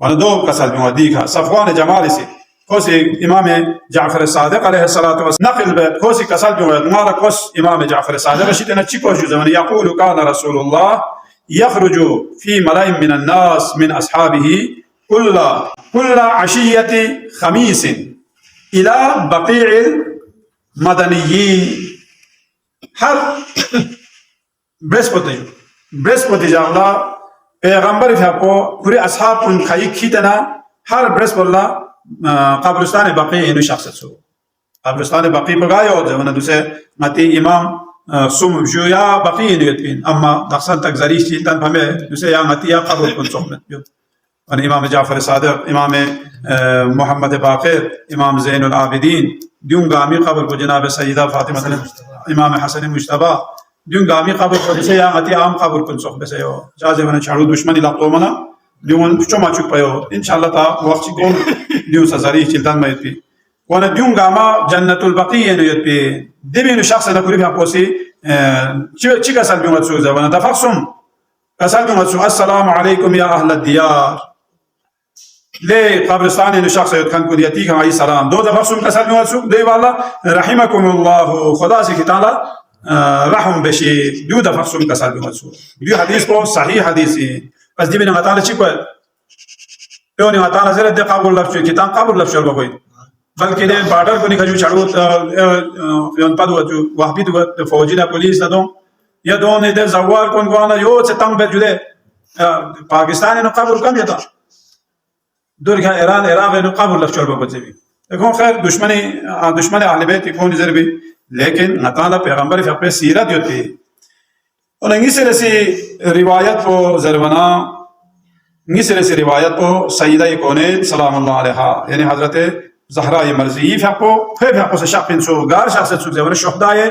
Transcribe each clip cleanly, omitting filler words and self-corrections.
wana do kasal bi wadika Safwan Jamalisi kosi Imam Ja'far Sadiq alayhi salatu was naqil be kosi kasal bi wadmara kos Imam Ja'far Sadiq shitana chiko ju zaman yaqulu kana Rasulullah يخرج في ملأ من الناس من أصحابه كل عشية خميس إلى بقيع المدنيين هر برسپوتی جاغلا پیغمبر فاقو پوری اصحاب کن خیق کھیتنا هر برسپولا قبرستان بقیع اینو شخص سو قبرستان بقیع بگایو جوانا دوسے ماتی امام سوم بشو یا بقیع اینو یتبین اما دقصان تک زریش چیلتن پہمے دوسے یا ماتی یا قبر کن صحبت بیو امام جعفر صادق امام محمد باقر امام زین العابدین دیون گامی قبر کو جناب سیدہ فاطمہ امام حسن مجتبی دیون گامی قبر کو جسے یا ماتی عام قبر کن صحبت سے ہو جازے ونا چھاڑو دشمنی لقو منا دیون چوما چوک پیو انشاءاللہ تا وقت کون دیون سزاری چلتان میت پی وانا دیون گاما جنت البقیع نیت پی دیبین شخص نکوری بھی پوسی چی کسل بیومت سوزا وانا تفقسم کسل بیومت سوزا السلام علیکم یا اہل الدیار لے قبرستان انو شخص یتکن کن یتیکم علی سلام دو تفقسم کسل بیومت سوزا دے والا رحمکم اللہ خدا سے کتالا رحم بشی دو تفقسم کسل بیومت سوزا دیو حدیث کو صحیح حدیثی بس دیبین غطالا چی کوئی پیونی غطالا زیرد دے قبر لفشو کتان قبر لفشو بگوئی بلکہ دے بارڈر کو نکھا جو چھڑو یون پدو جو وحبی دو فوجی دا پولیس دا دون یا دون دے زوار کن گوانا یو سے تنگ بیت جو دے پاکستانی نو قبر کم یتا دور کھا ایران عراق نو قبر لفشو بگوئی بھی لیکن خیر دشمن اہل بیت کون نظر بھی لیکن نتالا پیغمبر فقہ سیرت یوتی اور انگی سے روایت کو زروانا نگی روایت کو سیدہ کونین سلام اللہ علیہ یعنی حضرت زہرا مرضی فقو فقو سے شخص سو گار شخص سو زیور شہدائے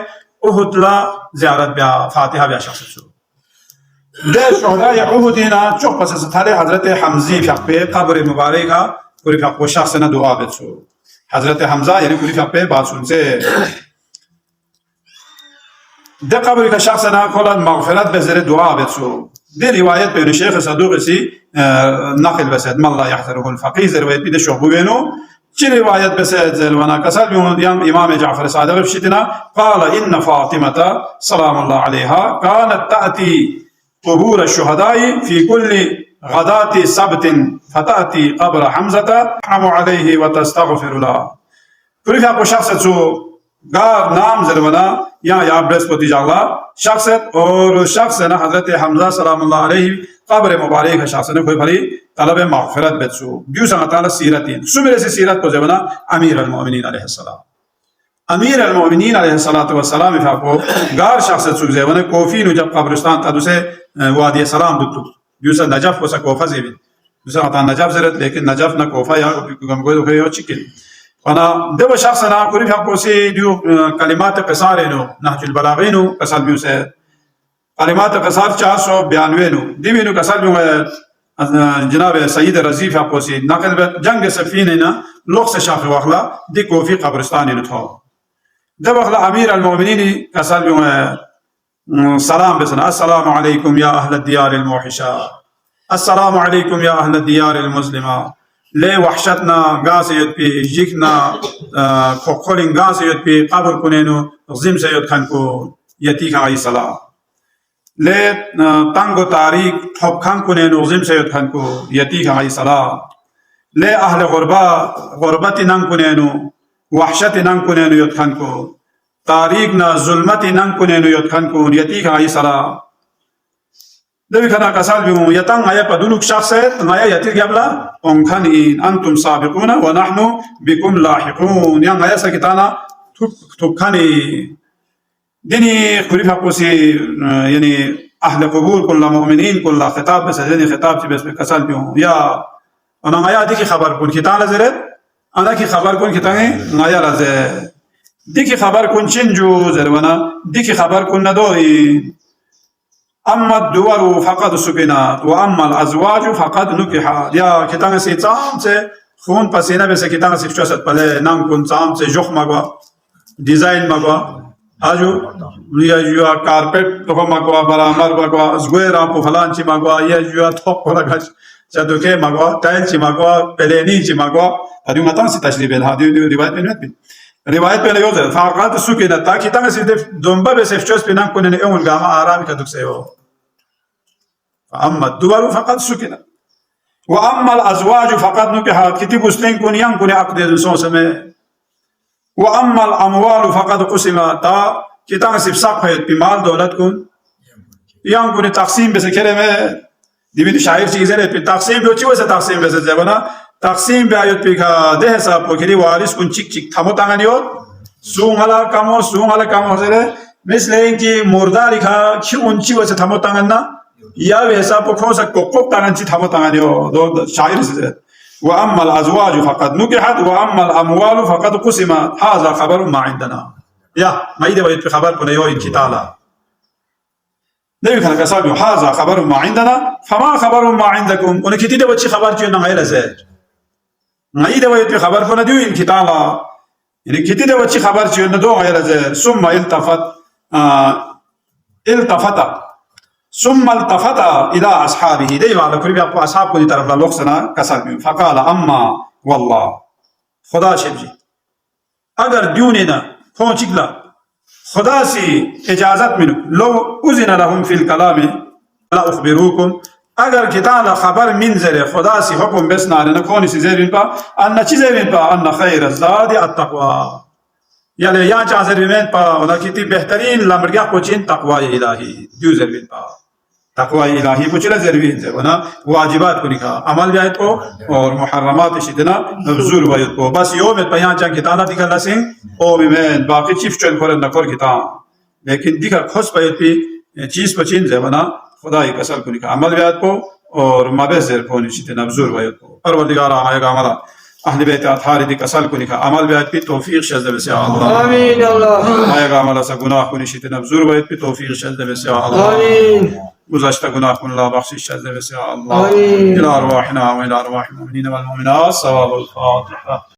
احد لا زیارت بیا فاتحہ بیا شخص سو دے شہدائے احدینا چوک پس ستھالے حضرت حمزی فقو قبر مبارکہ پوری فقو شخص نا دعا بیت سو حضرت حمزہ یعنی پوری فقو بات سن سے دے قبر کا شخص نا کھولا مغفرت بزر دعا بیت سو دے روایت پہ شیخ صدوق سی نقل بسید من لا یحضره الفقیز روایت پہ دے شعبو بینو چی روایت بسید زلوانا کسل بیون امام جعفر صادق بشتنا قال ان فاطمة سلام الله عليها كانت تأتي قبور الشهداء في كل غداة سبت فتأتي قبر حمزة ترحم عليه وتستغفر له پوری فاقو شخص سو گار نام زلوانا یا برسپوتی جالا شخصت اور شخص نا حضرت حمزہ سلام اللہ علیہ قبر مبارک شخص نے کوئی بھری طلب مغفرت بتسو بیو سنگ تعالی سیرتین سو میرے سے سیرت کو زمانہ امیر المؤمنین علیہ السلام امیر المؤمنین علیہ السلام فاقو گار شخص سو زمانہ کوفی نو جب قبرستان تا دوسے وادی سلام دتو بیو سنگ نجف کو سا کوفہ زیبین بیو سنگ تعالی نجف زرت لیکن نجف نا کوفہ یا گمگوی دو خیو چکن وانا دو شخص نا کوری فاقو سی دیو کلمات قصارینو نحج البلاغینو قصال بیو سے کلمات قصار 492 دیوینو قصال بیو جناب سید رضیف فاقو سی نقل بیت جنگ سفینینا لوگ سے شاق واخلا دی کوفی قبرستانی نتھو دو واخلا امیر المؤمنین قصال بیو سلام بسنا السلام علیکم یا اہل الدیار الموحشہ السلام علیکم یا اہل الدیار المسلمہ لے وحشتنا غاسیت پی جیکنا کھولین غاسیت پی قبر کنینو غزم سید کھن کو یتیک آئی صلاح لے تنگو تاریک تھوپ کھن کنینو غزم سید کھن کو یتیک آئی صلاح لے اہل غربت ننگ کنینو وحشت ننگ کنینو یت کھن کو تاریک نا ظلمت ننگ کنینو یت کھن کو یتیک آئی صلاح دوی کنا کسال بیمو یتن آیا پا دونک شخص ہے آیا یتیر گبلا انکھنین انتم سابقون ونحنو بکم لاحقون ین آیا سکتانا تکھنی دینی خریف حقو سی یعنی اہل قبور کلا مؤمنین کلا خطاب بس یعنی خطاب چی بس کسال بیمو یا انہا آیا دی کی خبر کن کتان لزرد انا کی خبر کن کتان آیا لزرد دی کی خبر کن چنجو زروانا دی کی خبر کن ندوئی اما الدور فقد سکنات و اما الازواج فقد نکحات یا کتان سی چام سے خون پسینہ بے سے کتان سی چوست پلے نام کن چام سے جخ مگوا ڈیزائن مگوا آجو یا کارپیٹ تو مگوا برامر مگوا زگوی راپو فلان چی مگوا یا تھوپ کو لگا شدوكي مغوا تايل مغوا بليني مغوا هذه ما تنسي تشريب هذه رواية بين رواية بين يوزر فقط سكينة تاكي تنسي دومبا بس إفشوس بينام كونن يوم الجامعة آرام كدوكسيو فأما الدول فقط سكينة وأما الأزواج فقط نكحات كتب سلين كون ينكون عقد سوسمه وأما الأموال فقط قسمتا كتنسي سقف بمال دولتكم ينكون تقسيم بس كلمة دي شاعر چیزیں پہ تقسیم بھی اچھی ویسے تقسیم ویسے جبنا تقسیم بھی آیت پہ کا دہ صاحب کو کلی وارث کن چک چک تھمو تانگانی ہو سون علا کامو سے مثل این کی مردہ لکھا کی انچی ویسے تھمو تانگنا یا ویسا پہ کھو سا کوکوک تانگنچی تھمو تانگانی ہو دو شاعر سے وَأَمَّا الْأَزْوَاجُ فَقَدْ نُكِحَتْ وَأَمَّا الْأَمْوَالُ فَقَدْ قُسِمَتْ هَذَا خَبَرٌ مَا عِنْدَنَا یا ما ایدے ویت پہ خبر کو نیو انکی تعالی نبي كان كسابي هذا خبر ما عندنا فما خبر ما عندكم ونكتي ده وشي خبر تيو نغير زاد ما يده ويت خبر فنا ديو إن كتالا يعني كتي ده وشي خبر تيو ندو غير زاد ثم التفت إلى أصحابه ده على كل بيقول أصحاب كل طرف للوقسنا كسابي فقال أما والله خدا شبجي أجر ديوننا كون شكلا خدا سے اجازت منو لو اذن لهم في الكلام لا اخبروكم اگر کتاب خبر من زره خدا سے حکم بس نہ کون سی زیرین پا ان چیزیں پا ان خیر الزاد التقوى یعنی یا چازر میں پا ولا کتی بہترین لمرگا کوچین تقوی الہی جو زرین پا تقوی الہی پوچھلا زرین سے ونا واجبات کو لکھا عمل بیات کو اور محرمات شدنا مبذول بیات کو بس یوم بیان چا کتاب دکھلا سین او میں باقی چیف چن کر نہ کر کتاب لیکن دکھا خص بیات پہ چیز پچین سے ونا خدا کی قسم کو لکھا عمل بیات کو اور مبذر کو شدنا مبذول بیات کو پروردگار آئے گا ہمارا اہل بیت اطہار دی کسل کو لکھا عمل بیات پہ توفیق شذ بس یا اللہ آمین اللہ آئے گا ہمارا سا گناہ کو شدنا مبذول بیات پہ توفیق شذ بس یا اللہ آمین گزشتہ گناہ کو اللہ بخشش شذ بس یا اللہ الى ارواحنا والى ارواح المؤمنین والمؤمنات ثواب الفاتحہ